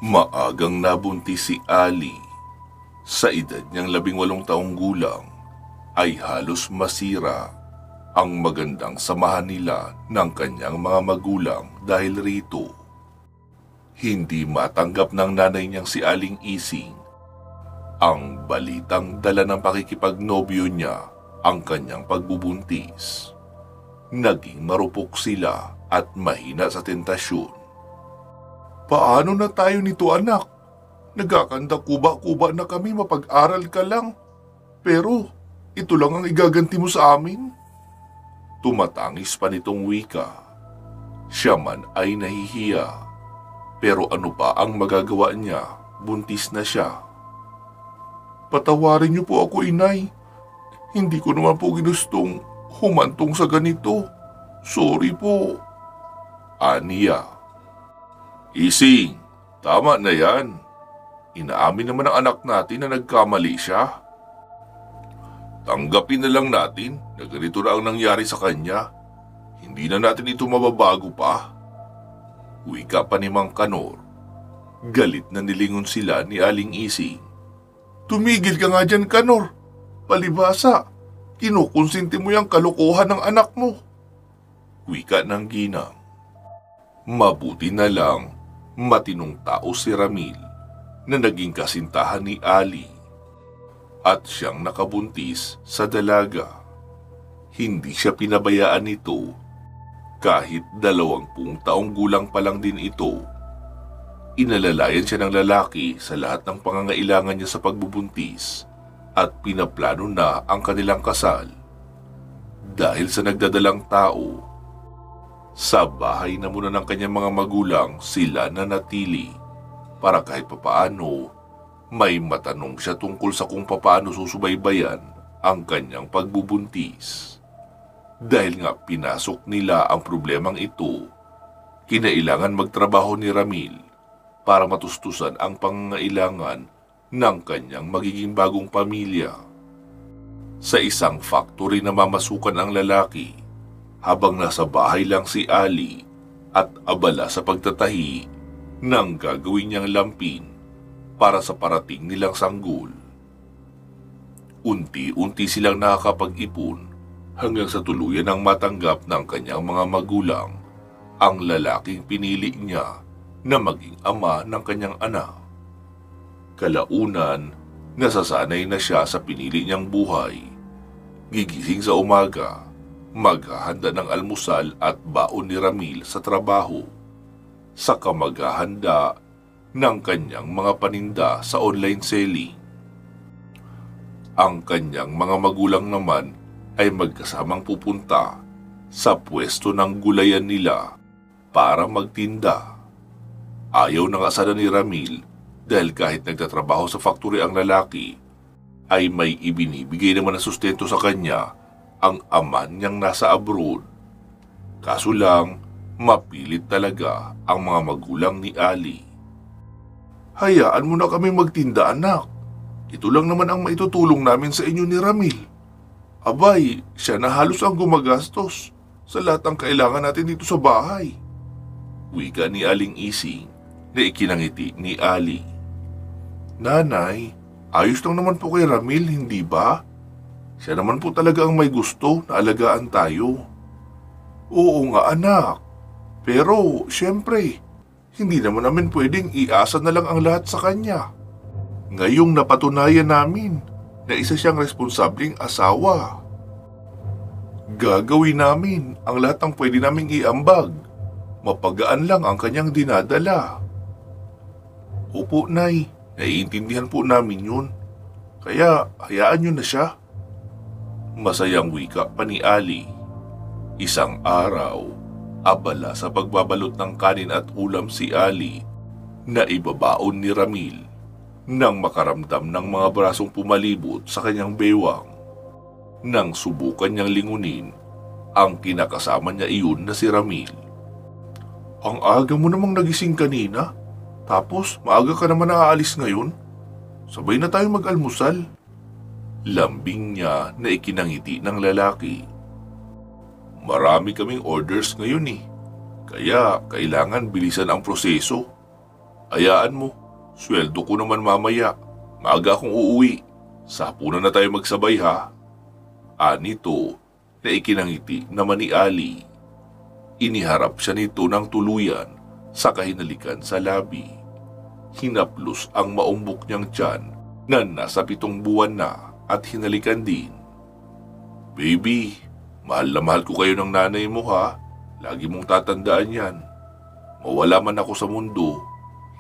Maagang nabuntis si Ali. Sa edad niyang 18 taong gulang ay halos masira ang magandang samahan nila ng kanyang mga magulang dahil rito. Hindi matanggap ng nanay niyang si Aling Ising ang balitang dala ng pakikipagnobyo niya ang kanyang pagbubuntis. Naging marupok sila at mahina sa tentasyon. Paano na tayo nito, anak? Nagkakanda kuba-kuba na kami, mapag-aral ka lang. Pero ito lang ang igaganti mo sa amin. Tumatangis pa nitong wika. Siya man ay nahihiya. Pero ano pa ang magagawa niya? Buntis na siya. Patawarin niyo po ako, inay. Hindi ko naman po ginustong humantong sa ganito. Sorry po. Aniya. Ising, tama na yan. Inaamin naman ng anak natin na nagkamali siya. Tanggapin na lang natin na ganito na ang nangyari sa kanya. Hindi na natin ito mababago pa. Wika pa ni Mang Kanor. Galit na nilingon sila ni Aling Ising. Tumigil ka nga dyan, Kanor. Palibasa, kinukonsinti mo yung kalokohan ng anak mo. Wika ng ginang. Mabuti na lang, matinong tao si Ramil na naging kasintahan ni Ali at siyang nakabuntis sa dalaga. Hindi siya pinabayaan nito kahit 20 taong gulang pa lang din ito. Inalalayan siya ng lalaki sa lahat ng pangangailangan niya sa pagbubuntis at pinaplano na ang kanilang kasal. Dahil sa nagdadalang tao, sa bahay na muna ng kanyang mga magulang sila nanatili para kahit papaano may matanong siya tungkol sa kung papaano susubaybayan ang kanyang pagbubuntis. Dahil nga pinasok nila ang problemang ito, kinailangan magtrabaho ni Ramil para matustusan ang pangangailangan ng kanyang magiging bagong pamilya. Sa isang factory na mamasukan ang lalaki, habang nasa bahay lang si Ali at abala sa pagtatahi ng gagawin niyang lampin para sa parating nilang sanggol. Unti-unti silang nakakapag-ipon hanggang sa tuluyan ng matanggap ng kanyang mga magulang ang lalaking pinili niya na maging ama ng kanyang anak. Kalaunan, nasasanay na siya sa pinili niyang buhay. Gigising sa umaga, maghahanda ng almusal at baon ni Ramil sa trabaho, saka maghahanda ng kanyang mga paninda sa online selling. Ang kanyang mga magulang naman ay magkasamang pupunta sa pwesto ng gulayan nila para magtinda. Ayaw na nga sana ni Ramil dahil kahit nagtatrabaho sa factory ang lalaki, ay may ibinibigay naman na sustento sa kanya ang ama niyang nasa abroad. Kaso lang, mapilit talaga ang mga magulang ni Ali. Hayaan mo na kami magtinda, anak. Ito lang naman ang maitutulong namin sa inyo ni Ramil. Abay, siya na halos ang gumagastos sa lahat ng kailangan natin dito sa bahay. Wika ni Aling Ising na ikinangiti ni Ali. Nanay, ayos lang naman po kay Ramil, hindi ba? Siya naman po talaga ang may gusto na alagaan tayo. Oo nga, anak. Pero, siyempre, hindi naman namin pwedeng iasa na lang ang lahat sa kanya. Ngayong napatunayan namin na isa siyang responsableng asawa. Gagawin namin ang lahat ng pwede naming iambag. Mapagaan lang ang kanyang dinadala. Opo, Nay. Naiintindihan po namin yun. Kaya, hayaan nyo na siya. Masayang wika pa ni Ali. Isang araw, abala sa pagbabalot ng kanin at ulam si Ali na ibabaon ni Ramil nang makaramdam ng mga brasong pumalibot sa kanyang bewang. Nang subukan niyang lingunin, ang kinakasama niya iyon na si Ramil. Ang aga mo namang nagising kanina, tapos maaga ka naman naaalis ngayon. Sabay na tayo mag-almusal. Lambing niya na ikinangiti ng lalaki. Marami kaming orders ngayon kaya kailangan bilisan ang proseso. Hayaan mo, sweldo ko naman mamaya. Maaga akong uuwi. Sa hapunan na tayo magsabay ha. Anito na ikinangiti naman ni Ali. Iniharap siya nito ng tuluyan sa kahinalikan sa labi. Hinaplos ang maumbok niyang tiyan na nasa 7 buwan na at hinalikan din. Baby, mahal na mahal ko kayo ng nanay mo ha. Lagi mong tatandaan yan. Mawala man ako sa mundo,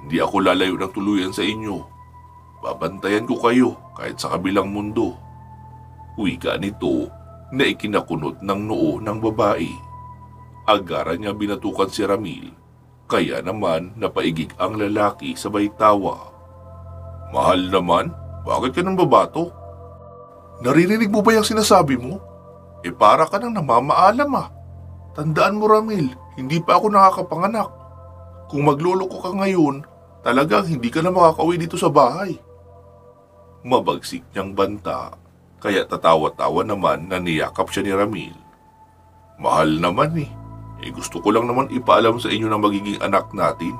hindi ako lalayo ng tuluyan sa inyo. Babantayan ko kayo kahit sa kabilang mundo. Wika nito na ikinakunot ng noo ng babae. Agaran niya binatukan si Ramil, kaya naman napaigig ang lalaki sabay tawa. Mahal naman, bakit ka nang babato? Naririnig mo ba yung sinasabi mo? Para ka nang namamaalam ah. Tandaan mo Ramil, hindi pa ako nakakapanganak. Kung magloloko ka ngayon, talagang hindi ka na makakauwi dito sa bahay. Mabagsik niyang banta, kaya tatawa-tawa naman na niyakap siya ni Ramil. Mahal naman gusto ko lang naman ipaalam sa inyo na magiging anak natin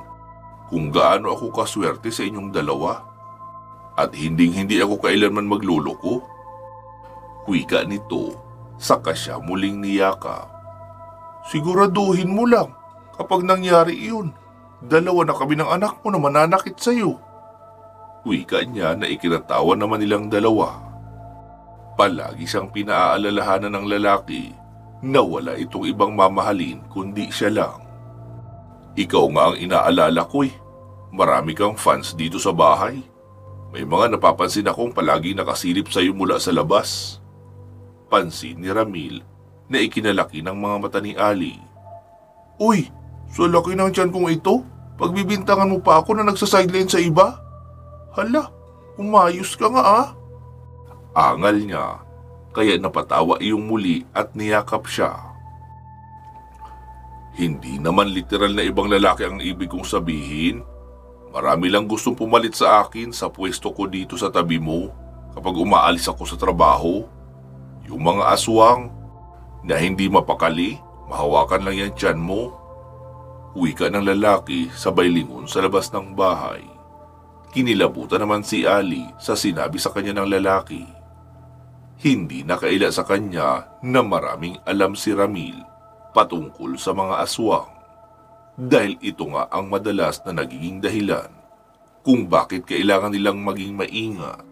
kung gaano ako kaswerte sa inyong dalawa. At hindi ako kailanman magloloko. Wika nito, saka siya muling niyakap. Siguraduhin mo lang, kapag nangyari iyon, 2 na kami ng anak mo na mananakit sa'yo. Wika niya na ikinatawa naman nilang 2. Palagi siyang pinaaalalahanan ng lalaki na wala itong ibang mamahalin kundi siya lang. Ikaw nga ang inaalala ko Marami kang fans dito sa bahay. May mga napapansin akong palagi nakasilip sa'yo mula sa labas. Pansin ni Ramil na ikinalaki ng mga mata ni Ali. Uy, so laki ng tiyan kong ito. Pagbibintangan mo pa ako na nagsasideline sa iba? Hala, umayos ka nga ah. Angal niya, kaya napatawa iyong muli at niyakap siya. Hindi naman literal na ibang lalaki ang ibig kong sabihin. Marami lang gustong pumalit sa akin sa pwesto ko dito sa tabi mo kapag umaalis ako sa trabaho. Yung mga aswang na hindi mapakali, mahawakan lang yan tiyan mo. Wika ng lalaki sabay lingon sa labas ng bahay. Kinilabutan naman si Ali sa sinabi sa kanya ng lalaki. Hindi nakaila sa kanya na maraming alam si Ramil patungkol sa mga aswang. Dahil ito nga ang madalas na nagiging dahilan kung bakit kailangan nilang maging maingat.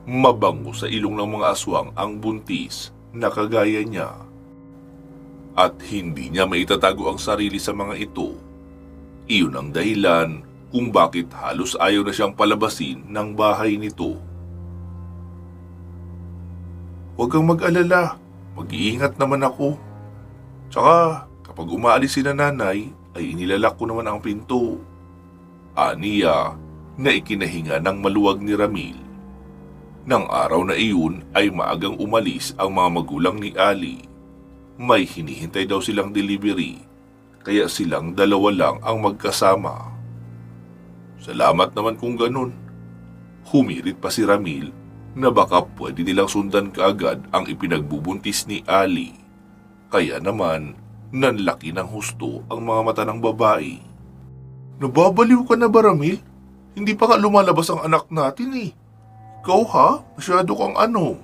Mabango sa ilong ng mga aswang ang buntis na kagaya niya. At hindi niya maitatago ang sarili sa mga ito. Iyon ang dahilan kung bakit halos ayaw na siyang palabasin ng bahay nito. Huwag kang mag-alala, mag-iingat naman ako. Tsaka kapag umaalis si nanay ay inilalak ko naman ang pinto. Aniya na ikinahinga ng maluwag ni Ramil. Nang araw na iyon ay maagang umalis ang mga magulang ni Ali. May hinihintay daw silang delivery, kaya silang 2 lang ang magkasama. Salamat naman kung ganun. Humirit pa si Ramil na baka pwede nilang sundan kaagad ang ipinagbubuntis ni Ali. Kaya naman, nanlaki ng husto ang mga mata ng babae. Nababaliw ka na ba, Ramil? Hindi pa nga lumalabas ang anak natin Ikaw ha? Masyado kang ano?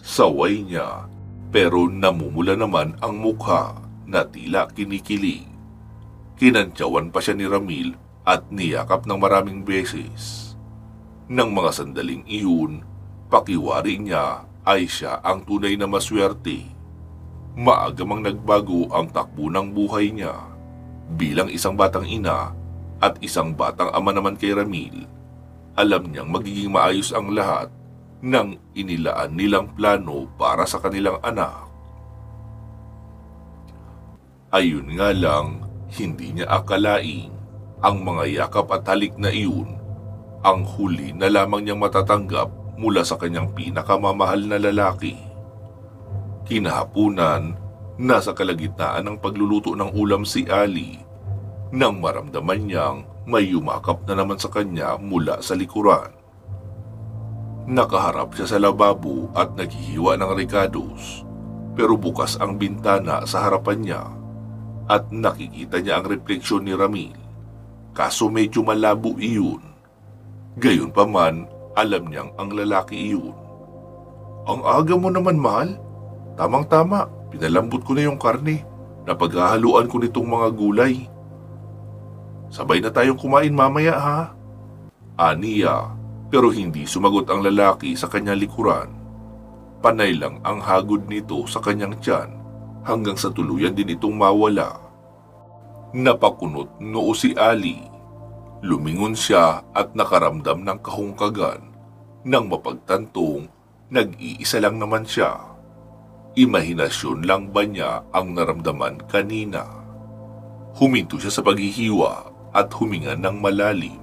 Saway niya, pero namumula naman ang mukha na tila kinikilig. Kinantyawan pa siya ni Ramil at niyakap ng maraming beses. Nang mga sandaling iyon, pakiwari niya ay siya ang tunay na maswerte. Maagamang nagbago ang takbo ng buhay niya. Bilang isang batang ina at isang batang ama naman kay Ramil, alam niyang magiging maayos ang lahat ng inilaan nilang plano para sa kanilang anak. Ayun nga lang, hindi niya akalaing ang mga yakap at halik na iyon ang huli na lamang niyang matatanggap mula sa kanyang pinakamamahal na lalaki. Kinahapunan, nasa kalagitnaan ng pagluluto ng ulam si Ali nang maramdaman niyang may yumakap na naman sa kanya mula sa likuran. Nakaharap siya sa lababo at naghihiwa ng recados, pero bukas ang bintana sa harapan niya. at nakikita niya ang refleksyon ni Ramil. Kaso medyo malabo iyon. Gayunpaman, alam niyang ang lalaki iyon. Ang aga mo naman, mahal. Tamang-tama, pinalambot ko na yung karne. Napaghahaluan ko nitong mga gulay. Sabay na tayong kumain mamaya, ha? Aniya, pero hindi sumagot ang lalaki sa kanyang likuran. Panay lang ang hagod nito sa kanyang tiyan hanggang sa tuluyan din itong mawala. Napakunot noo si Ali. Lumingon siya at nakaramdam ng kahungkagan nang mapagtantong nag-iisa lang naman siya. Imahinasyon lang ba niya ang naramdaman kanina? Huminto siya sa paghihiwa at huminga ng malalim.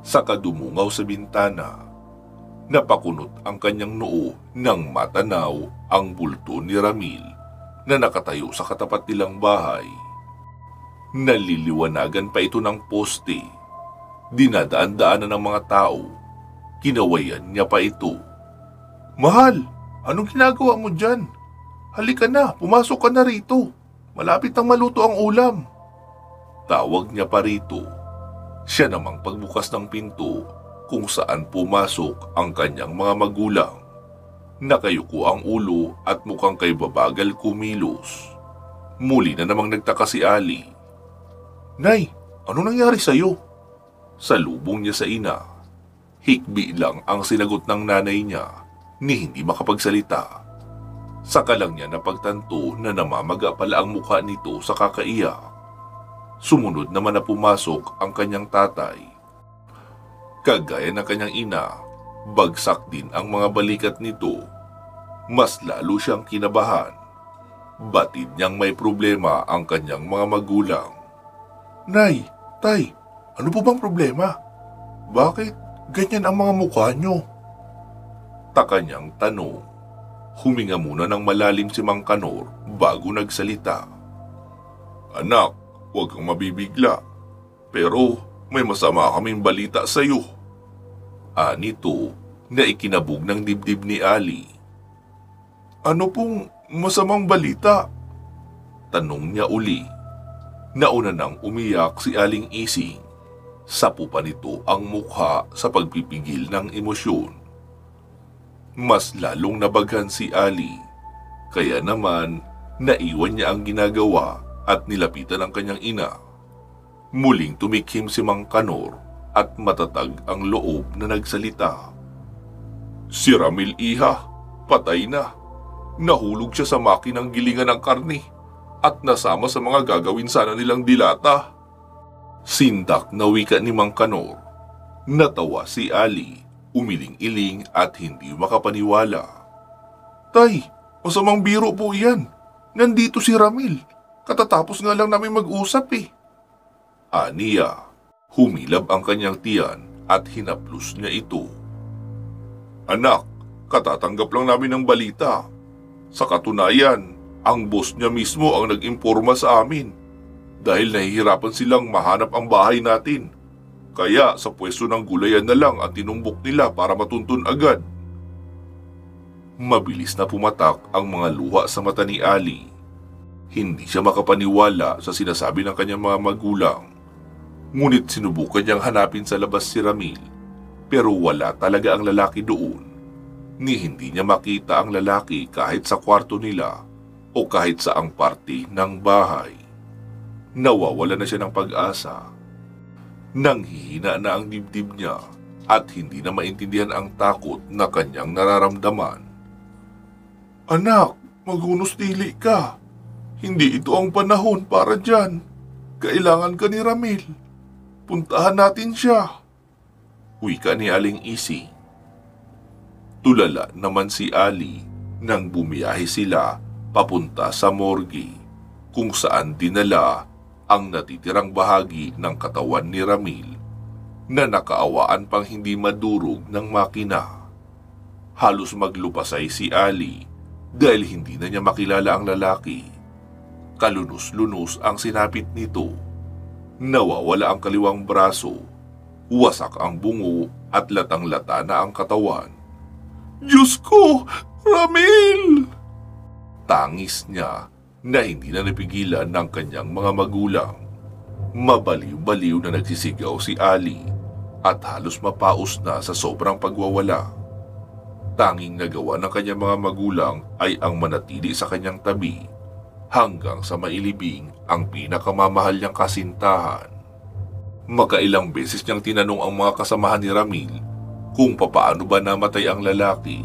Saka dumungaw sa bintana. Napakunot ang kanyang noo nang matanaw ang bulto ni Ramil na nakatayo sa katapat nilang bahay. Naliliwanagan pa ito ng poste. Dinadaan-daanan ng mga tao. Kinawayan niya pa ito. Mahal, anong ginagawa mo dyan? Halika na, pumasok ka na rito. Malapit nang maluto ang ulam. Tawag niya pa rito. Siya namang pagbukas ng pinto kung saan pumasok ang kanyang mga magulang. Nakayuko ang ulo at mukhang kay babagal kumilos. Muli na namang nagtaka si Ali. Nay, ano nangyari sa'yo? Salubong niya sa ina. Hikbi lang ang sinagot ng nanay niya ni hindi makapagsalita. Saka lang niya napagtanto na namamaga pala ang mukha nito sa kakaiyak. Sumunod naman na pumasok ang kanyang tatay. Kagaya ng kanyang ina, bagsak din ang mga balikat nito. Mas lalo siyang kinabahan. Batid niyang may problema ang kanyang mga magulang. Nay, tay, ano po bang problema? Bakit ganyan ang mga mukha niyo? Taka niyang tanong. Huminga muna ng malalim si Mang Kanor bago nagsalita. Anak, huwag kang mabibigla. Pero may masama kaming balita sa iyo. Anito na ikinabog ng dibdib ni Ali. Ano pong masamang balita? Tanong niya uli. Nauna nang umiyak si Aling Ising. Sapo pa nito ang mukha sa pagpipigil ng emosyon. Mas lalong nabaghan si Ali. Kaya naman naiwan niya ang ginagawa at nilapitan ang kanyang ina. Muling tumikhim si Mang Kanor at matatag ang loob na nagsalita. Si Ramil, iha, patay na. Nahulog siya sa makinang gilingan ng karne at nasama sa mga gagawin sana nilang dilata. Sindak na wika ni Mang Kanor. Natawa si Ali, umiling-iling at hindi makapaniwala. Tay, masamang biro po yan. Nandito si Ramil. Katatapos nga lang namin mag-usap eh. Aniya, humilab ang kanyang tiyan at hinaplos niya ito. Anak, katatanggap lang namin ng balita. Sa katunayan, ang boss niya mismo ang nag-imporma sa amin. Dahil nahihirapan silang mahanap ang bahay natin. Kaya sa pwesto ng gulayan na lang ang tinumbok nila para matuntun agad. Mabilis na pumatak ang mga luha sa mata ni Ali. Hindi siya makapaniwala sa sinasabi ng kanyang mga magulang. Ngunit sinubukan niyang hanapin sa labas si Ramil. Pero wala talaga ang lalaki doon. Ni hindi niya makita ang lalaki kahit sa kwarto nila o kahit sa ang parte ng bahay. Nawawala na siya ng pag-asa. Nanghihina na ang dibdib niya at hindi na maintindihan ang takot na kanyang nararamdaman. Anak, magunos dili ka. Hindi ito ang panahon para dyan. Kailangan ka ni Ramil. Puntahan natin siya. Wika ni Aling Isi. Tulala naman si Ali nang bumiyahe sila papunta sa morgue kung saan dinala ang natitirang bahagi ng katawan ni Ramil na nakaawaan pang hindi madurog ng makina. Halos maglupasay si Ali dahil hindi na niya makilala ang lalaki. Kalunos-lunos ang sinapit nito. Nawawala ang kaliwang braso, wasak ang bungo at latang-lata na ang katawan. Diyos ko, Ramil! Tangis niya na hindi na napigilan ng kanyang mga magulang. Mabaliw-baliw na nagsisigaw si Ali at halos mapaus na sa sobrang pagwawala. Tanging nagawa ng kanyang mga magulang ay ang manatili sa kanyang tabi hanggang sa mailibing ang pinakamamahal niyang kasintahan. Makailang beses niyang tinanong ang mga kasamahan ni Ramil kung papaano ba namatay ang lalaki.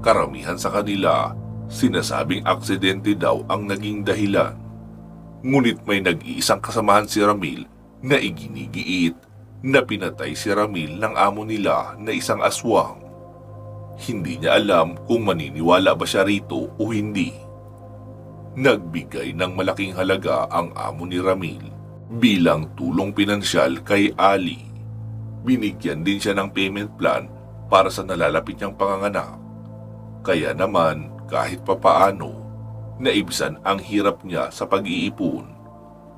Karamihan sa kanila, sinasabing aksidente daw ang naging dahilan. Ngunit may nag-iisang kasamahan si Ramil na iginigiit na pinatay si Ramil ng amo nila na isang aswang. Hindi niya alam kung maniniwala ba siya rito o hindi. Nagbigay ng malaking halaga ang amo ni Ramil bilang tulong pinansyal kay Ali. Binigyan din siya ng payment plan para sa nalalapit niyang panganganak. Kaya naman kahit papaano, naibsan ang hirap niya sa pag-iipon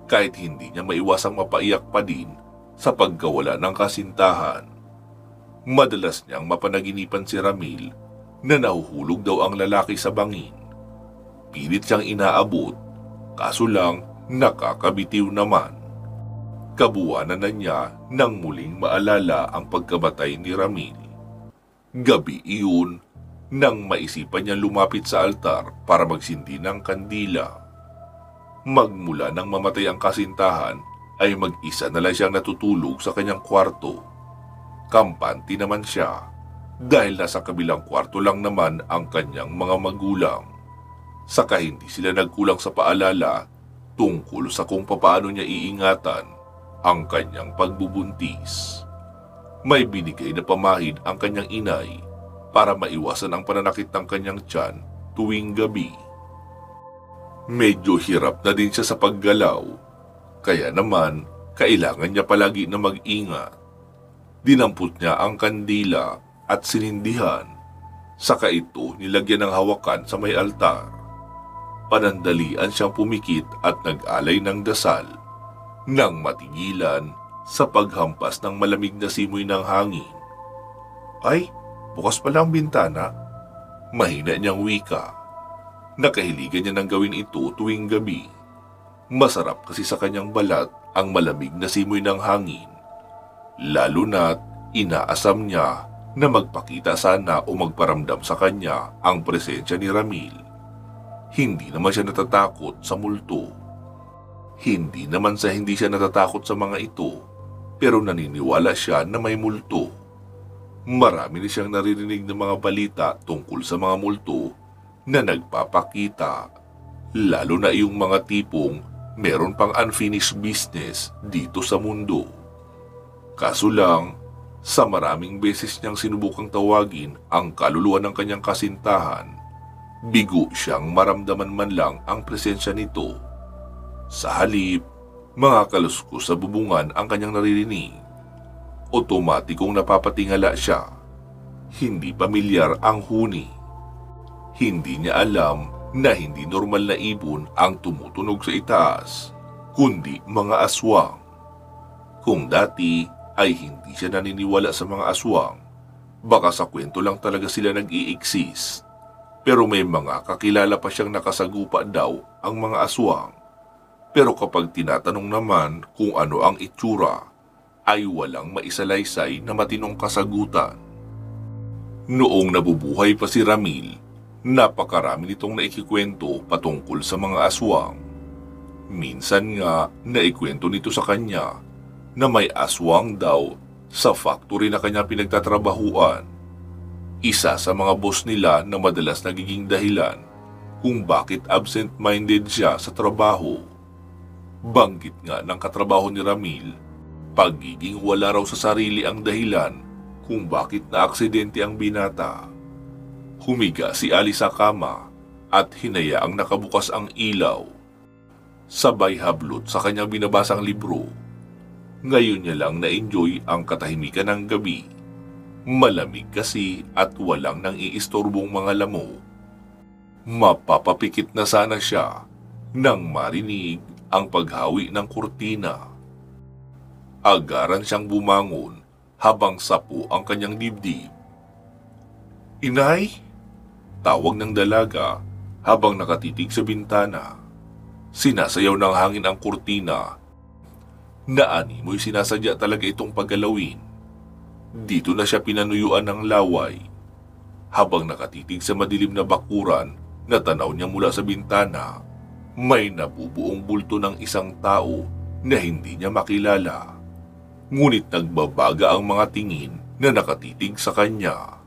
kahit hindi niya maiwasang mapaiyak pa din sa pagkawala ng kasintahan. Madalas niyang mapanaginipan si Ramil na nahuhulog daw ang lalaki sa bangin. Pilit siyang inaabot, kaso lang nakakabitiw naman. Kabuwanan na niya nang muling maalala ang pagkamatay ni Ramil. Gabi iyon nang maisipan niya lumapit sa altar para magsindi ng kandila. Magmula nang mamatay ang kasintahan ay mag-isa na lang siyang natutulog sa kanyang kwarto. Kampante naman siya dahil nasa kabilang kwarto lang naman ang kanyang mga magulang. Saka hindi sila nagkulang sa paalala tungkol sa kung papaano niya iingatan ang kanyang pagbubuntis. May binigay na pamahid ang kanyang inay para maiwasan ang pananakit ng kanyang tiyan tuwing gabi. Medyo hirap na din siya sa paggalaw, kaya naman kailangan niya palagi na mag-ingat. Dinampot niya ang kandila at sinindihan, saka ito nilagyan ng hawakan sa may altar. Panandalian siyang pumikit at nag-alay ng dasal nang matigilan sa paghampas ng malamig na simoy ng hangin. Ay, bukas pala ang bintana. Mahina niyang wika. Nakahiligan niya ng gawin ito tuwing gabi. Masarap kasi sa kanyang balat ang malamig na simoy ng hangin. Lalo na't inaasam niya na magpakita sana o magparamdam sa kanya ang presensya ni Ramil. Hindi naman siya natatakot sa multo. Hindi naman sa hindi siya natatakot sa mga ito, pero naniniwala siya na may multo. Marami na siyang naririnig ng mga balita tungkol sa mga multo na nagpapakita, lalo na yung mga tipong meron pang unfinished business dito sa mundo. Kaso lang, sa maraming beses niyang sinubukang tawagin ang kaluluwa ng kanyang kasintahan, bigo siyang maramdaman man lang ang presensya nito. Sa halip, mga kaluskos sa bubungan ang kanyang naririnig. Otomatikong napapatingala siya. Hindi pamilyar ang huni. Hindi niya alam na hindi normal na ibon ang tumutunog sa itaas, kundi mga aswang. Kung dati ay hindi siya naniniwala sa mga aswang, baka sa kwento lang talaga sila nag-i-exist. Pero may mga kakilala pa siyang nakasagupa daw ang mga aswang. Pero kapag tinatanong naman kung ano ang itsura, ay walang maisalaysay na matinong kasagutan. Noong nabubuhay pa si Ramil, napakarami nitong naikikwento patungkol sa mga aswang. Minsan nga naikwento nito sa kanya na may aswang daw sa factory na kanya pinagtatrabahuan. Isa sa mga boss nila na madalas nagiging dahilan kung bakit absent-minded siya sa trabaho. Banggit nga ng katrabaho ni Ramil, pagiging wala raw sa sarili ang dahilan kung bakit naaksidente ang binata. Humiga si Ali sa kama at hinayaang nakabukas ang ilaw. Sabay hablot sa kanyang binabasang libro. Ngayon niya lang na-enjoy ang katahimikan ng gabi. Malamig kasi at walang nang iistorbong mga lamo. Mapapapikit na sana siya nang marinig ang paghawi ng kurtina. Agaran siyang bumangon habang sapo ang kanyang dibdib. "Inay?" Tawag ng dalaga habang nakatitig sa bintana. Sinasayaw ng hangin ang kurtina. Naanimoy sinasadya talaga itong paggalawin. Dito na siya pinanuyuan ng laway. Habang nakatitig sa madilim na bakuran na tanaw niya mula sa bintana, may nabubuong bulto ng isang tao na hindi niya makilala. Ngunit nagbabaga ang mga tingin na nakatitig sa kanya.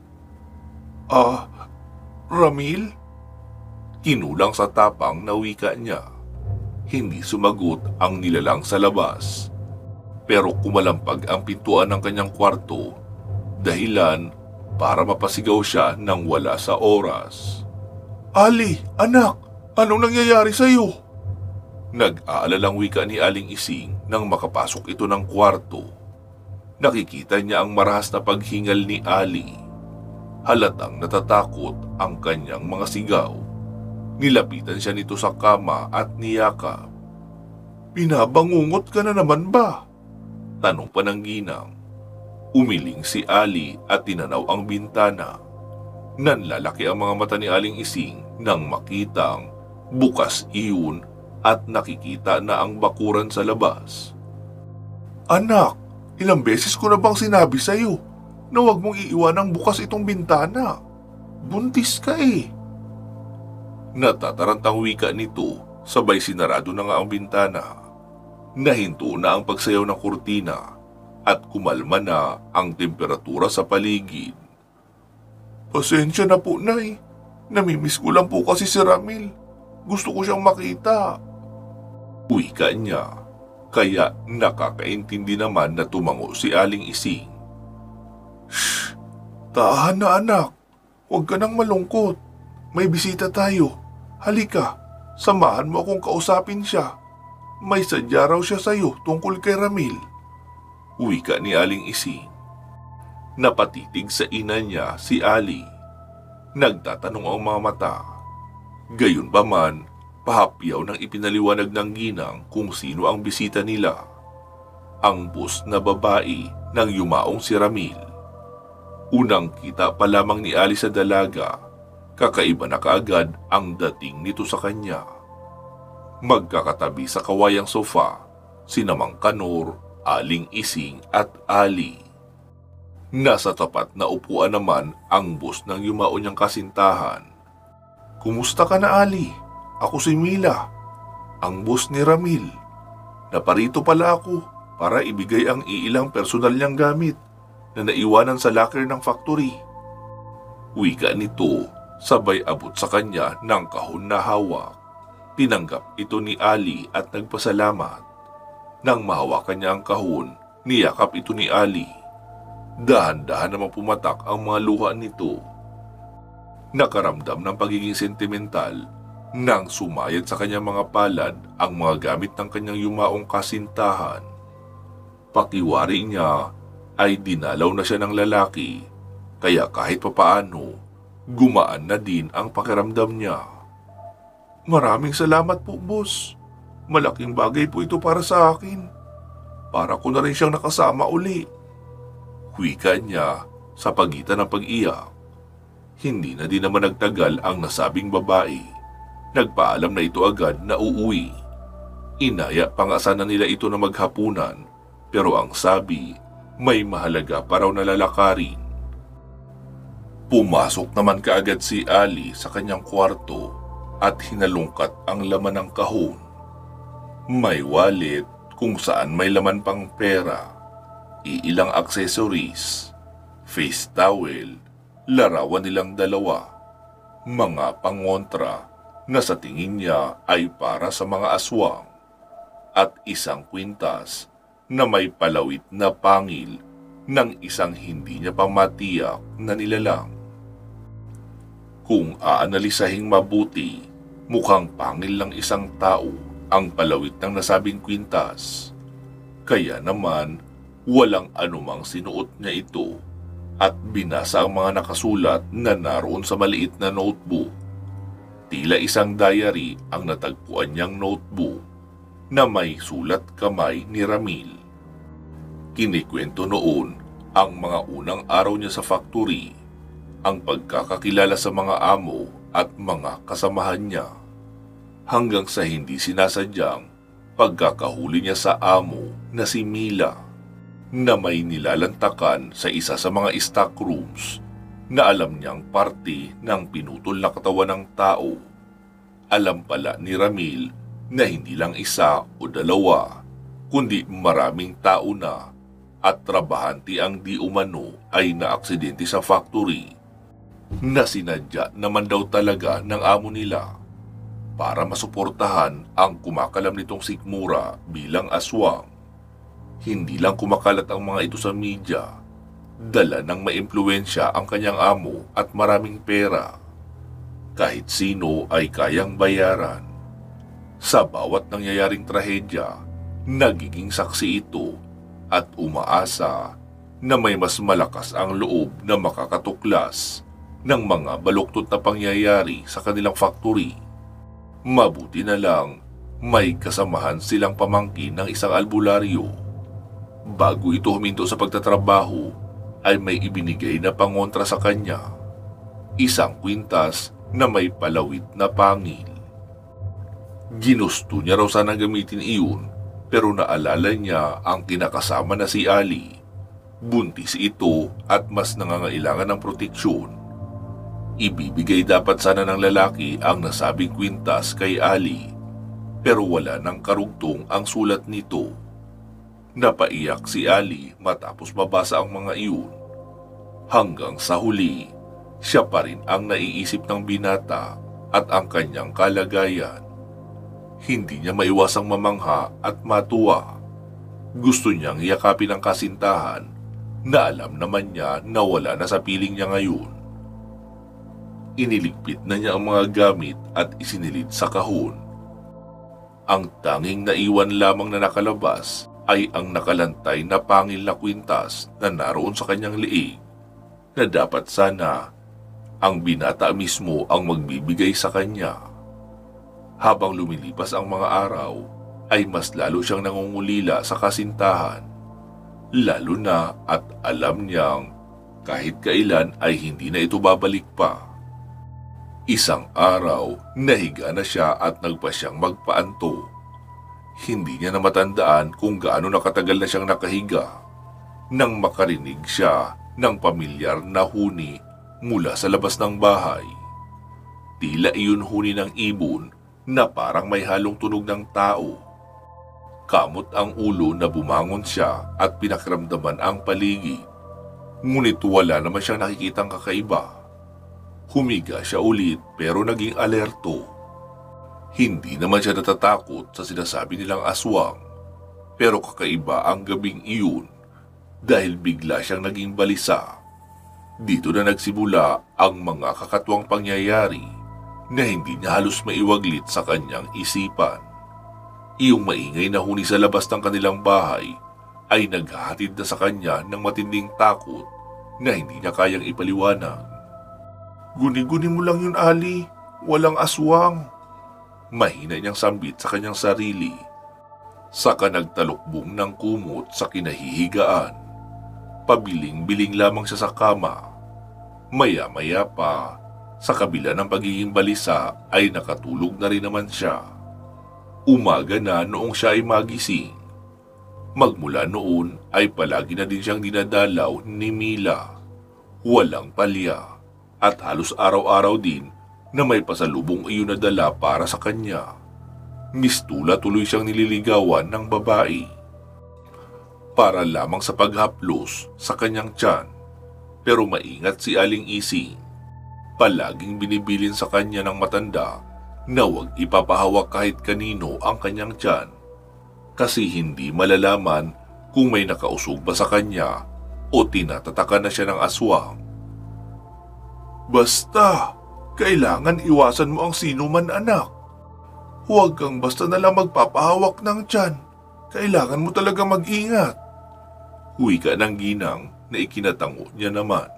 Ramil? Kinulang sa tapang na wika niya. Hindi sumagot ang nilalang sa labas. Pero kumalampag ang pintuan ng kanyang kwarto, dahilan para mapasigaw siya nang wala sa oras. Ali, anak, anong nangyayari sa iyo? Nag-aalalang wika ni Aling Ising nang makapasok ito ng kwarto. Nakikita niya ang marahas na paghingal ni Ali. Halatang natatakot ang kanyang mga sigaw. Nilapitan siya nito sa kama at niyakap. Pinabangungot ka na naman ba? Tanong pa ng ginang. Umiling si Ali at tinanaw ang bintana. Nanlalaki ang mga mata ni Aling Ising nang makitang bukas iyon at nakikita na ang bakuran sa labas. Anak, ilang beses ko na bang sinabi sa iyo na huwag mong iiwanang bukas itong bintana? Buntis ka eh. Natatarantang wika nito, sabay sinarado na nga ang bintana. Nahinto na ang pagsayaw ng kurtina at kumalma na ang temperatura sa paligid. Pasensya na po, Nay. Namimiss ko lang po kasi si Ramil. Gusto ko siyang makita. Wika niya, kaya nakakaintindi naman na tumango si Aling Ising. Shh! Tahan na anak. Huwag ka nang malungkot. May bisita tayo. Halika, samahan mo akong kausapin siya. May sadya raw siya sa'yo tungkol kay Ramil. Wika ni Aling Ising. Napatitig sa ina niya si Ali. Nagtatanong ang mga mata. Gayunpaman, pahapyaw ng ipinaliwanag ng ginang kung sino ang bisita nila. Ang bus na babae nang yumaong si Ramil. Unang kita pa lamang ni Ali sa dalaga, kakaiba na kaagad ang dating nito sa kanya. Magkakatabi sa kawayang sofa, sina Mang Kanor, Aling Ising at Ali. Nasa tapat na upuan naman ang boss ng yumao niyang kasintahan. Kumusta ka na, Ali? Ako si Mila, ang boss ni Ramil. Naparito pala ako para ibigay ang iilang personal niyang gamit na naiwanan sa locker ng factory. Wika nito, sabay abot sa kanya ng kahon na hawak. Tinanggap ito ni Ali at nagpasalamat. Nang mahawakan niya ang kahon, niyakap ito ni Ali. Dahan-dahan namang pumatak ang mga luha nito. Nakaramdam ng pagiging sentimental nang sumayad sa kanyang mga palad ang mga gamit ng kanyang yumaong kasintahan. Pakiwari niya ay dinalaw na siya ng lalaki, kaya kahit papaano, gumaan na din ang pakiramdam niya. Maraming salamat po, boss. Malaking bagay po ito para sa akin. Para ko na rin siyang nakasama uli. Wika niya sa pagitan ng pag-iyak. Hindi na din naman nagtagal ang nasabing babae. Nagpaalam na ito agad na uuwi. Inaya pa nga sana nila ito na maghapunan, pero ang sabi, may mahalaga pa raw na lalakarin. Pumasok naman kaagad si Ali sa kanyang kwarto at hinalungkat ang laman ng kahon. May wallet kung saan may laman pang pera, iilang accessories, face towel, larawan nilang dalawa, mga pangontra na sa tingin niya ay para sa mga aswang, at isang kwintas na may palawit na pangil ng isang hindi niya pa matiyak na nilalang. Kung aanalisahing mabuti, mukhang pangil ng isang tao ang palawit ng nasabing kwintas. Kaya naman, walang anumang sinuot niya ito at binasa ang mga nakasulat na naroon sa maliit na notebook. Tila isang diary ang natagpuan niyang notebook na may sulat kamay ni Ramil. Kinikwento noon ang mga unang araw niya sa factory, ang pagkakakilala sa mga amo at mga kasamahan niya. hanggang sa hindi sinasadyang pagkakahuli niya sa amo na si Mila na may nilalantakan sa isa sa mga stock rooms na alam niyang parte ng pinutol na katawan ng tao. Alam pala ni Ramil na hindi lang isa o dalawa, kundi maraming tao na at trabahante ang di umano ay naaksidente sa factory na sinadya naman daw talaga ng amo nila para masuportahan ang kumakalam nitong sikmura bilang aswang. Hindi lang kumakalat ang mga ito sa media, dala ng maimpluwensya ang kanyang amo at maraming pera. Kahit sino ay kayang bayaran. Sa bawat nangyayaring trahedya, nagiging saksi ito at umaasa na may mas malakas ang loob na makakatuklas ng mga baluktot na pangyayari sa kanilang factory. Mabuti na lang may kasamahan silang pamangkin ng isang albularyo. Bago ito huminto sa pagtatrabaho ay may ibinigay na pangontra sa kanya. Isang kwintas na may palawit na pangil. Ginusto niya raw sana gamitin iyon pero naalala niya ang kinakasama na si Ali. Buntis ito at mas nangangailangan ng proteksyon. Ibibigay dapat sana ng lalaki ang nasabing kwintas kay Ali pero wala nang karugtong ang sulat nito. Napaiyak si Ali matapos mabasa ang mga iyon. Hanggang sa huli, siya pa rin ang naiisip ng binata at ang kanyang kalagayan. Hindi niya maiwasang mamangha at matuwa. Gusto niyang yakapin ang kasintahan na alam naman niya na wala na sa piling niya ngayon. Iniligpit na niya ang mga gamit at isinilid sa kahon. Ang tanging naiwan lamang na nakalabas ay ang nakalantay na pangil na kwintas na naroon sa kanyang liig na dapat sana ang binata mismo ang magbibigay sa kanya. Habang lumilipas ang mga araw, ay mas lalo siyang nangungulila sa kasintahan. Lalo na at alam niyang kahit kailan ay hindi na ito babalik pa. Isang araw, nahiga na siya at nagpa siyang magpaanto. Hindi niya na matandaan kung gaano nakatagal na siyang nakahiga nang makarinig siya ng pamilyar na huni mula sa labas ng bahay. Tila iyon huni ng ibon na parang may halong tunog ng tao. Kamot ang ulo na bumangon siya at pinakramdaman ang paligid. Ngunit wala naman siyang nakikitang kakaiba. Humiga siya ulit pero naging alerto. Hindi naman siya natatakot sa sinasabi nilang aswang, pero kakaiba ang gabing iyon dahil bigla siyang naging balisa. Dito na nagsimula ang mga kakatwang pangyayari na hindi niya halos maiwaglit sa kanyang isipan. Iyong maingay na huni sa labas ng kanilang bahay ay naghahatid na sa kanya ng matinding takot na hindi niya kayang ipaliwanag. "Guni-guni mo lang yun, Ali. Walang aswang." Mahina niyang sambit sa kanyang sarili. Saka nagtalukbong ng kumot sa kinahihigaan. Pabiling-biling lamang siya sa kama. Maya-maya pa, sa kabila ng pagiging balisa ay nakatulog na rin naman siya. Umaga na noong siya ay magising. Magmula noon ay palagi na din siyang dinadalaw ni Mila. Walang palya at halos araw-araw din na may pasalubong iyon na dala para sa kanya. Mistula tuloy siyang nililigawan ng babae. Para lamang sa paghaplos sa kanyang tiyan. Pero maingat si Aling Ising. Palaging binibilin sa kanya ng matanda na huwag ipapahawak kahit kanino ang kanyang tiyan. Kasi hindi malalaman kung may nakausog ba sa kanya o tinatatakan na siya ng aswang. "Basta, kailangan iwasan mo ang sinuman, anak. Huwag kang basta nalang magpapahawak ng tiyan. Kailangan mo talaga mag-ingat." Wika ng ginang na ikinatango niya naman.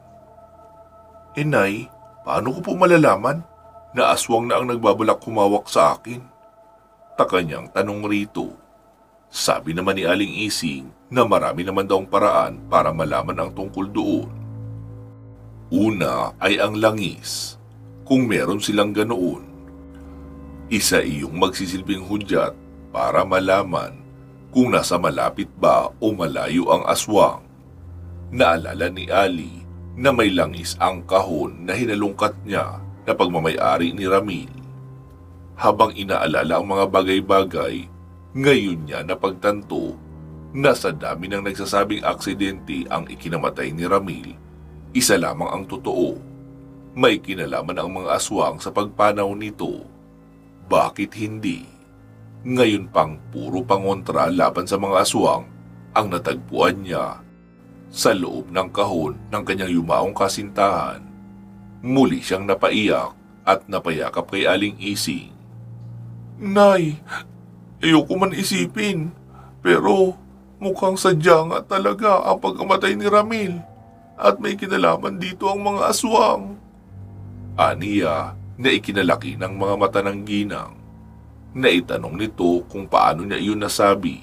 "Nay, paano ko po malalaman na aswang na ang nagbabalak humawak sa akin?" Takanyang tanong rito. Sabi naman ni Aling Ising na marami naman daw ang paraan para malaman ang tungkol doon. Una ay ang langis. Kung meron silang ganoon. Isa iyong magsisilbing hudyat para malaman kung nasa malapit ba o malayo ang aswang. Naalala ni Ali na may langis ang kahon na hinalungkat niya na pagmamay-ari ni Ramil. Habang inaalala ang mga bagay-bagay, ngayon niya napagtanto na sa dami ng nagsasabing aksidente ang ikinamatay ni Ramil, isa lamang ang totoo. May kinalaman ang mga aswang sa pagpanaw nito. Bakit hindi? Ngayon pang puro pangontra laban sa mga aswang ang natagpuan niya sa loob ng kahon ng kanyang yumaong kasintahan. Muli siyang napaiyak at napayakap kay Aling Ising. Nay, ayoko man isipin, pero mukhang sadya nga talaga ang pagkamatay ni Ramil at may kinalaman dito ang mga aswang. Aniya na ikinalaki ng mga mata ng ginang. Naitanong nito kung paano niya iyon nasabi.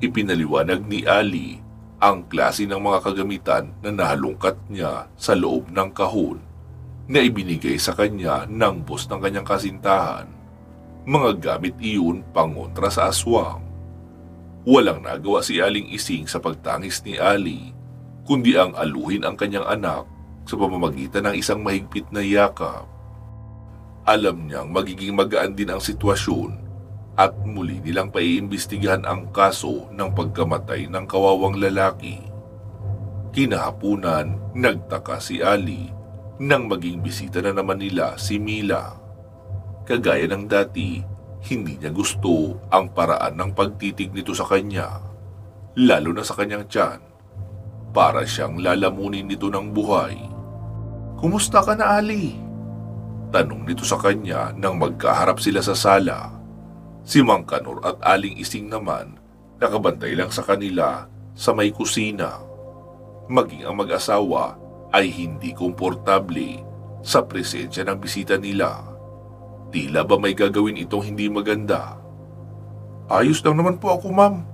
Ipinaliwanag ni Ali ang klase ng mga kagamitan na nahalungkat niya sa loob ng kahon na ibinigay sa kanya ng boss ng kanyang kasintahan. Mga gamit iyon pangontra sa aswang. Walang nagawa si Aling Ising sa pagtangis ni Ali, kundi ang aluhin ang kanyang anak sa pamamagitan ng isang mahigpit na yakap. Alam niyang magiging magaan din ang sitwasyon at muli nilang paiimbestigahan ang kaso ng pagkamatay ng kawawang lalaki. Kinahapunan, nagtaka si Ali nang maging bisita na naman nila si Mila. Kagaya ng dati, hindi niya gusto ang paraan ng pagtitig nito sa kanya, lalo na sa kanyang tiyan. Para siyang lalamunin nito ng buhay. Kumusta ka na, Ali? Tanong nito sa kanya nang magkaharap sila sa sala. Si Mang Kanor at Aling Ising naman nakabantay lang sa kanila sa may kusina. Maging ang mag-asawa ay hindi komportable sa presensya ng bisita nila. Tila ba may gagawin itong hindi maganda? Ayos lang naman po ako, ma'am.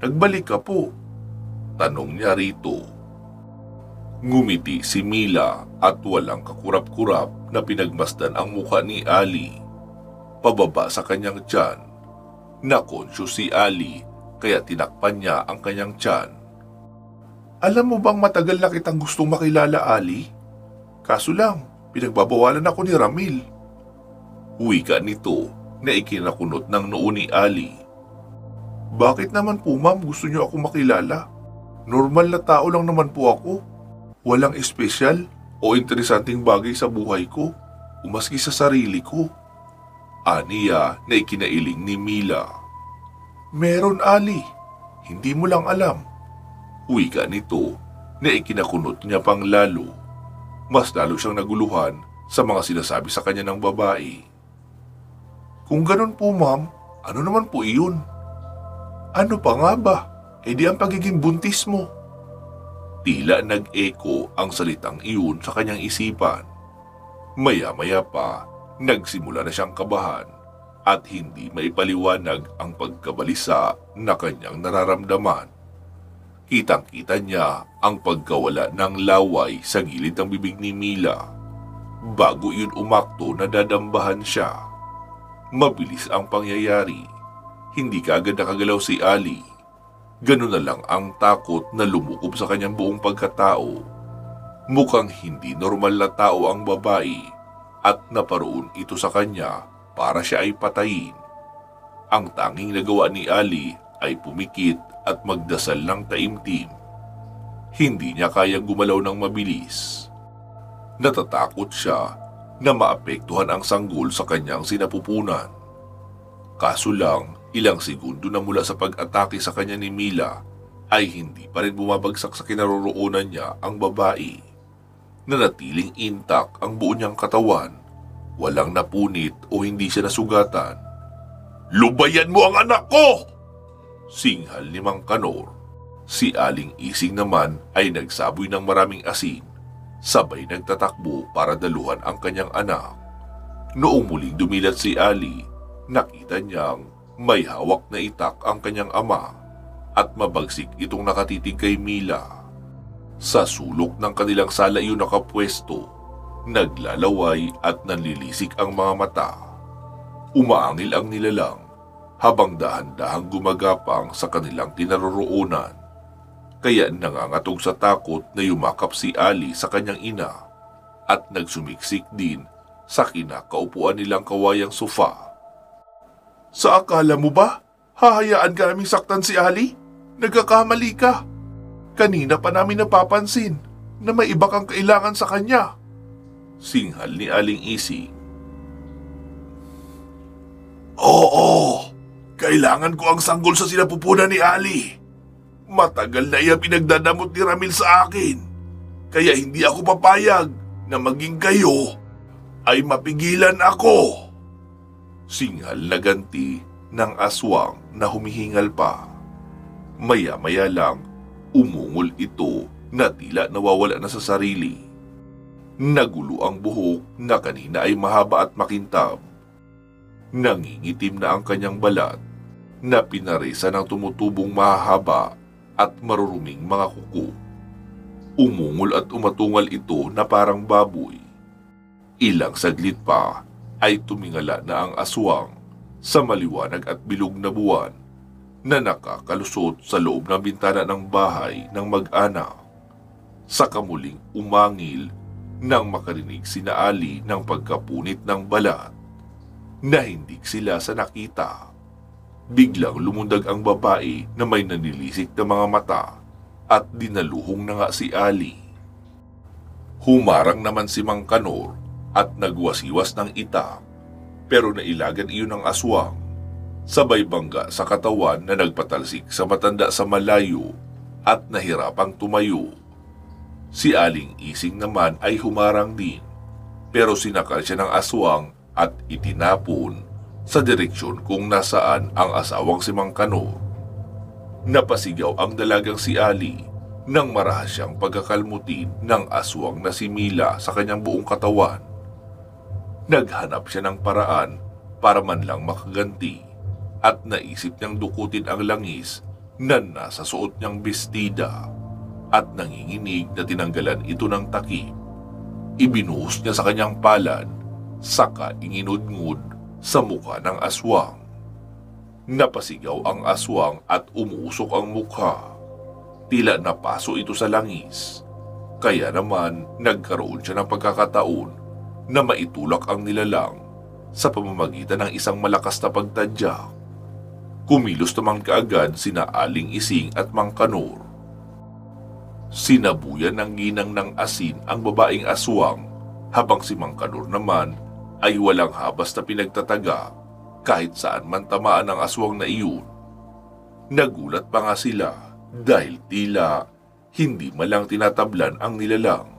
Nagbalik ka po. Tanong niya rito. Ngumiti si Mila at walang kakurap-kurap na pinagmasdan ang mukha ni Ali. Pababa sa kanyang tiyan. Nakonsyo si Ali kaya tinakpan niya ang kanyang tiyan. Alam mo bang matagal na kitang gustong makilala, Ali? Kaso lang, pinagbabawalan ako ni Ramil. Wika nito na ikinakunot ng noo ni Ali. Bakit naman po, ma'am, gusto niyo ako makilala? Normal na tao lang naman po ako. Walang espesyal o interesanting bagay sa buhay ko o maski sa sarili ko. Aniya na ikinailing ni Mila. Meron, Ali. Hindi mo lang alam. Wika nito na ikinakunot niya pang lalo. Mas lalo siyang naguluhan sa mga sinasabi sa kanya ng babae. Kung ganun po, ma'am, ano naman po iyon? Ano pa nga ba? E di ang pagiging buntis mo. Tila nag-echo ang salitang iyon sa kanyang isipan. Maya-maya pa, nagsimula na siyang kabahan at hindi maipaliwanag ang pagkabalisa na kanyang nararamdaman. Kitang-kita niya ang pagkawala ng laway sa gilid ng bibig ni Mila. Bago iyon umakto, nadadambahan siya. Mabilis ang pangyayari. Hindi kaagad nakagalaw si Ali. Ganun na lang ang takot na lumukob sa kanyang buong pagkatao. Mukhang hindi normal na tao ang babae at naparoon ito sa kanya para siya ay patayin. Ang tanging nagawa ni Ali ay pumikit at magdasal ng taimtim. Hindi niya kayang gumalaw ng mabilis. Natatakot siya na maapektuhan ang sanggol sa kanyang sinapupunan. Kaso lang, ilang segundo na mula sa pag-atake sa kanya ni Mila ay hindi pa rin bumabagsak sa kinaroroonan niya ang babae. Nanatiling intact ang buo niyang katawan. Walang napunit o hindi siya nasugatan. Lubayan mo ang anak ko! Singhal ni Mang Kanor. Si Aling Ising naman ay nagsaboy ng maraming asin. Sabay nagtatakbo para daluhan ang kanyang anak. Noong muling dumilat si Ali, nakita niyang may hawak na itak ang kanyang ama at mabagsik itong nakatitig kay Mila. Sa sulok ng kanilang sala iyon nakapwesto, naglalaway at nanlilisik ang mga mata. Umaangil ang nilalang habang dahan-dahang gumagapang sa kanilang kinaroroonan. Kaya nangangatog sa takot na yumakap si Ali sa kanyang ina at nagsumiksik din sa kinakaupuan nilang kawayang sofa. Sa akala mo ba, hahayaan ka naming saktan si Ali? Nagkakamali ka. Kanina pa namin napapansin na may iba kang kailangan sa kanya. Singhal ni Aling Ising. Oo, kailangan ko ang sanggol sa sinapupunan ni Ali. Matagal na iya pinagdadamot ni Ramil sa akin, kaya hindi ako papayag na maging kayo ay mapigilan ako. Singhal na ganti ng aswang na humihingal pa. Maya-maya lang, umungol ito na tila nawawala na sa sarili. Nagulo ang buhok na kanina ay mahaba at makintab. Nangingitim na ang kanyang balat na pinaresa ng tumutubong mahahaba at maruruming mga kuko. Umungol at umatungal ito na parang baboy. Ilang saglit pa ay tumingala na ang aswang sa maliwanag at bilog na buwan na nakakalusot sa loob ng bintana ng bahay ng mag-anak. Saka muling umangil nang makarinig sina Ali ng pagkapunit ng balat. Nahindik sila sa nakita. Biglang lumundag ang babae na may nanilisik na mga mata at dinaluhong na nga si Ali. Humarang naman si Mang Kanor at nagwasiwas ng itak, pero nailagan iyon ng aswang. Sabay bangga sa katawan na nagpatalsik sa matanda sa malayo at nahirapang tumayo. Si Aling Ising naman ay humarang din, pero sinakal siya ng aswang at itinapon sa direksyon kung nasaan ang asawang si Mang Kanor. Napasigaw ang dalagang si Ali nang marahas siyang pagkakalmutin ng aswang na si Mila sa kanyang buong katawan. Naghanap siya ng paraan para man lang makaganti at naisip niyang dukutin ang langis na nasa suot niyang bestida at nanginginig na tinanggalan ito ng takip. Ibinuhos niya sa kanyang palad, saka inginudngud sa mukha ng aswang. Napasigaw ang aswang at umuusok ang mukha. Tila napaso ito sa langis. Kaya naman nagkaroon siya ng pagkakataon na maitulak ang nilalang sa pamamagitan ng isang malakas na pagtadyak. Kumilos naman kaagad sina Aling Ising at Mang Kanor. Sinabuyan ng ginang ng asin ang babaeng aswang habang si Mang Kanor naman ay walang habas na pinagtataga kahit saan man tamaan ang aswang na iyon. Nagulat pa nga sila dahil tila hindi malang tinatablan ang nilalang.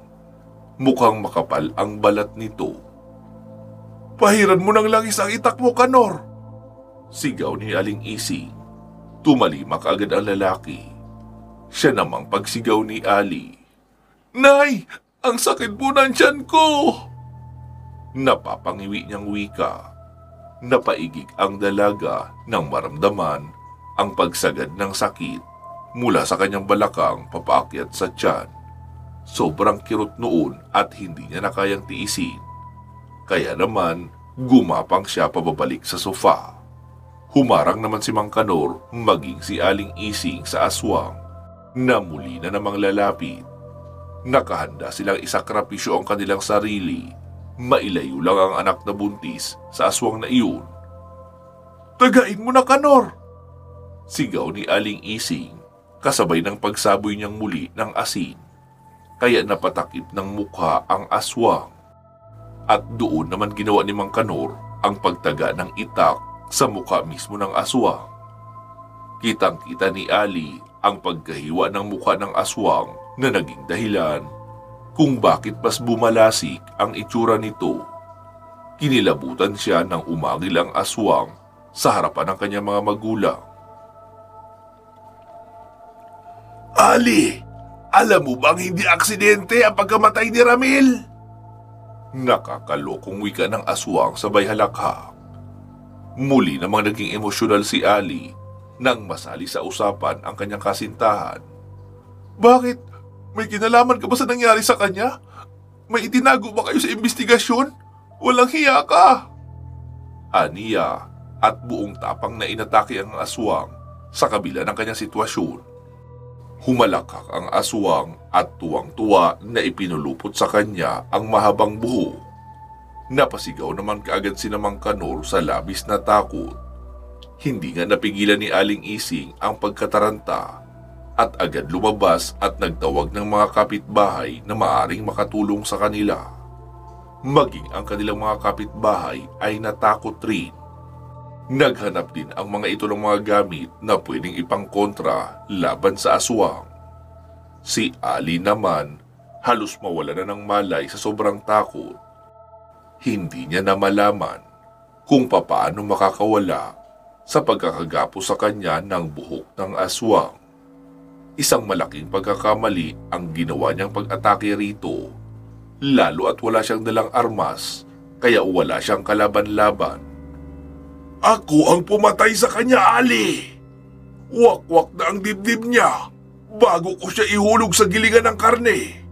Mukhang makapal ang balat nito. Pahiran mo ng langis ang itak mo, Kanor! Sigaw ni Aling Ising. Tumalimak agad ang lalaki. Siya namang pagsigaw ni Ali. Nay! Ang sakit po ng tiyan ko! Napapangiwi niyang wika. Napaigig ang dalaga nang maramdaman ang pagsagad ng sakit mula sa kanyang balakang papaakyat sa tiyan. Sobrang kirot noon at hindi niya na kayang tiisin. Kaya naman gumapang siya pababalik sa sofa. Humarang naman si Mang Kanor maging si Aling Ising sa aswang na muli na namang lalapit. Nakahanda silang isakripisyo ang kanilang sarili. Mailayo lang ang anak na buntis sa aswang na iyon. Tagain mo na, Kanor! Sigaw ni Aling Ising kasabay ng pagsaboy niyang muli ng asin. Kaya napatakip ng mukha ang aswang. At doon naman ginawa ni Mang Kanor ang pagtaga ng itak sa mukha mismo ng aswang. Kitang-kita ni Ali ang pagkahiwa ng mukha ng aswang na naging dahilan kung bakit mas bumalasik ang itsura nito. Kinilabutan siya nang umagil ang aswang sa harapan ng kanyang mga magulang. Ali, alam mo bang hindi aksidente ang pagkamatay ni Ramil? Nakakalokong wika ng aswang sabay halakhak. Muli namang naging emosyonal si Ali nang masali sa usapan ang kanyang kasintahan. Bakit? May kinalaman ka ba sa nangyari sa kanya? May itinago ba kayo sa investigasyon? Walang hiya ka! aniya at buong tapang na inatake ang aswang sa kabila ng kanyang sitwasyon. Humalakak ang aswang at tuwang-tuwa na ipinulupot sa kanya ang mahabang buhok. Napasigaw naman kaagad si Mang Kanor sa labis na takot. Hindi nga napigilan ni Aling Ising ang pagkataranta at agad lumabas at nagtawag ng mga kapitbahay na maaring makatulong sa kanila. Maging ang kanilang mga kapitbahay ay natakot rin. Naghanap din ang mga ito ng mga gamit na pwedeng ipangkontra laban sa aswang. Si Ali naman halos mawala na ng malay sa sobrang takot. Hindi niya na malaman kung papaano makakawala sa pagkakagapo sa kanya ng buhok ng aswang. Isang malaking pagkakamali ang ginawa niyang pag-atake rito, lalo at wala siyang dalang armas kaya wala siyang kalaban-laban. Ako ang pumatay sa kanya, Ali! Wakwak na ang dibdib niya bago ko siya ihulog sa gilingan ng karne.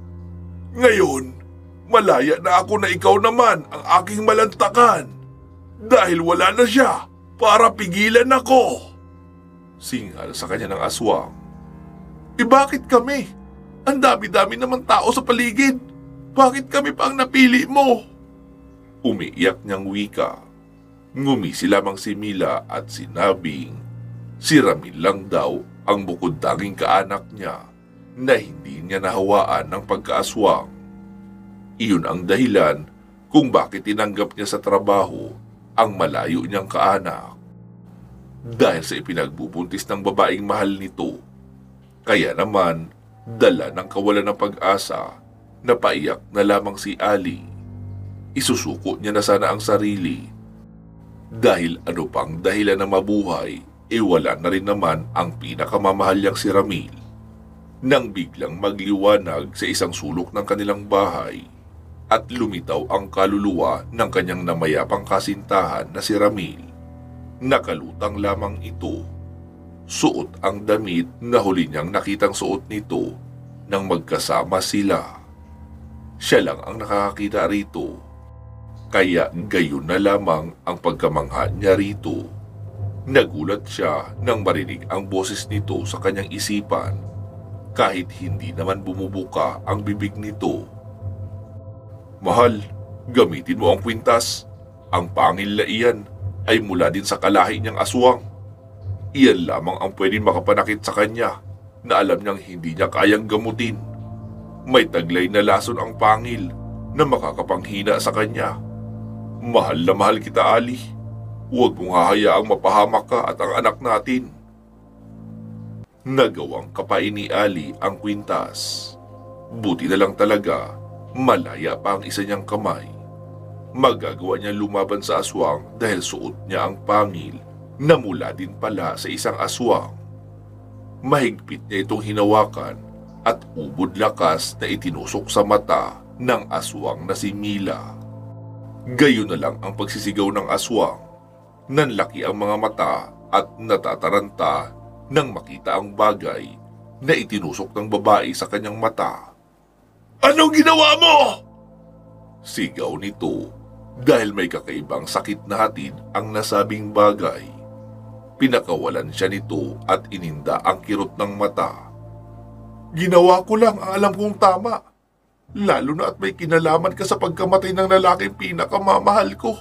Ngayon, malaya na ako na ikaw naman ang aking malantakan dahil wala na siya para pigilan ako. Singal sa kanya ng aswang. Bakit kami? Ang dami-dami naman tao sa paligid. Bakit kami pa ang napili mo? Umiiyak niyang wika. Ngumisi lamang si Mila at sinabing si Ramil lang daw ang bukod-tanging kaanak niya na hindi niya nahawaan ng pagkaaswang. Iyon ang dahilan kung bakit tinanggap niya sa trabaho ang malayo niyang kaanak. Dahil sa ipinagbubuntis ng babaeng mahal nito, kaya naman dala ng kawalan ng pag-asa, napaiyak na lamang si Ali. Isusuko niya na sana ang sarili. Dahil ano pang dahilan na mabuhay, wala na rin naman ang pinakamamahal niyang si Ramil. Nang biglang magliwanag sa isang sulok ng kanilang bahay at lumitaw ang kaluluwa ng kanyang namayapang kasintahan na si Ramil. Nakalutang lamang ito. Suot ang damit na huli niyang nakitang suot nito nang magkasama sila. Siya lang ang nakakakita rito. Kaya gayon na lamang ang pagkamangha niya rito. Nagulat siya nang marinig ang boses nito sa kanyang isipan kahit hindi naman bumubuka ang bibig nito. Mahal, gamitin mo ang kwintas. Ang pangil na iyan ay mula din sa kalahi niyang aswang. Iyan lamang ang pwedeng makapanakit sa kanya na alam niyang hindi niya kayang gamutin. May taglay na lason ang pangil na makakapanghina sa kanya. Mahal na mahal kita, Ali. Huwag mong hahayaang mapahamak ka at ang anak natin. Nagawang kapain ni Ali ang kwintas. Buti na lang talaga, malaya pa ang isa niyang kamay. Magagawa niya lumaban sa aswang dahil suot niya ang pangil na mula din pala sa isang aswang. Mahigpit niya itong hinawakan at ubod lakas na itinusok sa mata ng aswang na si Mila. Gayon na lang ang pagsisigaw ng aswang. Nanlaki ang mga mata at natataranta nang makita ang bagay na itinusok ng babae sa kanyang mata. Anong ginawa mo? Sigaw nito dahil may kakaibang sakit na hatid ang nasabing bagay. Pinakawalan siya nito at ininda ang kirot ng mata. Ginawa ko lang ang alam kong tama. Lalo na at may kinalaman ka sa pagkamatay ng lalaking pinakamamahal ko.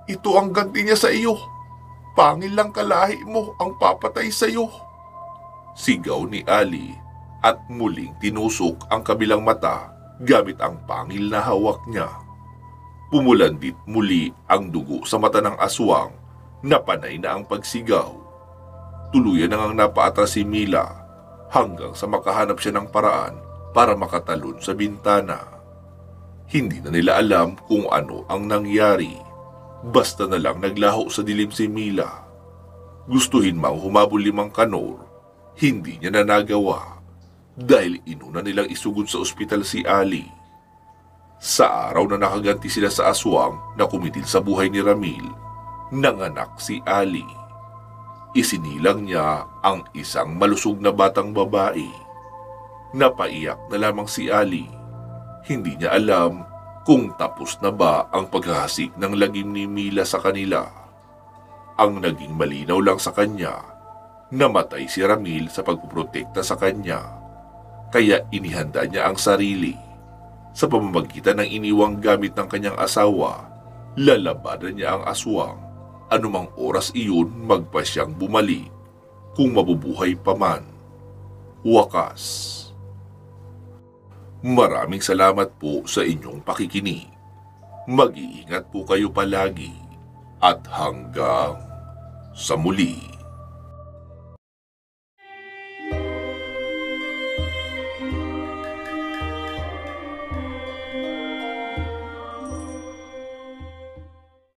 Ito ang ganti niya sa iyo. Pangil lang kalahi mo ang papatay sa iyo. Sigaw ni Ali at muling tinusok ang kabilang mata gamit ang pangil na hawak niya. Pumulandit muli ang dugo sa mata ng aswang na panay na ang pagsigaw. Tuluyan nang napaatras si Mila hanggang sa makahanap siya ng paraan para makatalon sa bintana. Hindi na nila alam kung ano ang nangyari. Basta na lang naglaho sa dilim si Mila. Gustuhin mang humabol Mang Kanor, hindi niya na nagawa dahil inuna nilang isugod sa ospital si Ali. Sa araw na nakaganti sila sa aswang na kumitil sa buhay ni Ramil, nanganak si Ali. Isinilang niya ang isang malusog na batang babae. Napaiyak na lamang si Ali. Hindi niya alam kung tapos na ba ang paghahasik ng lagim ni Mila sa kanila. Ang naging malinaw lang sa kanya, namatay si Ramil sa pagpuprotekta sa kanya, kaya inihanda niya ang sarili. Sa pamamagitan ng iniwang gamit ng kanyang asawa, lalabanan niya ang aswang, anumang oras iyon magpasyang bumalik, kung mabubuhay pa man. Wakas. Maraming salamat po sa inyong pakikinig. Mag-iingat po kayo palagi at hanggang sa muli.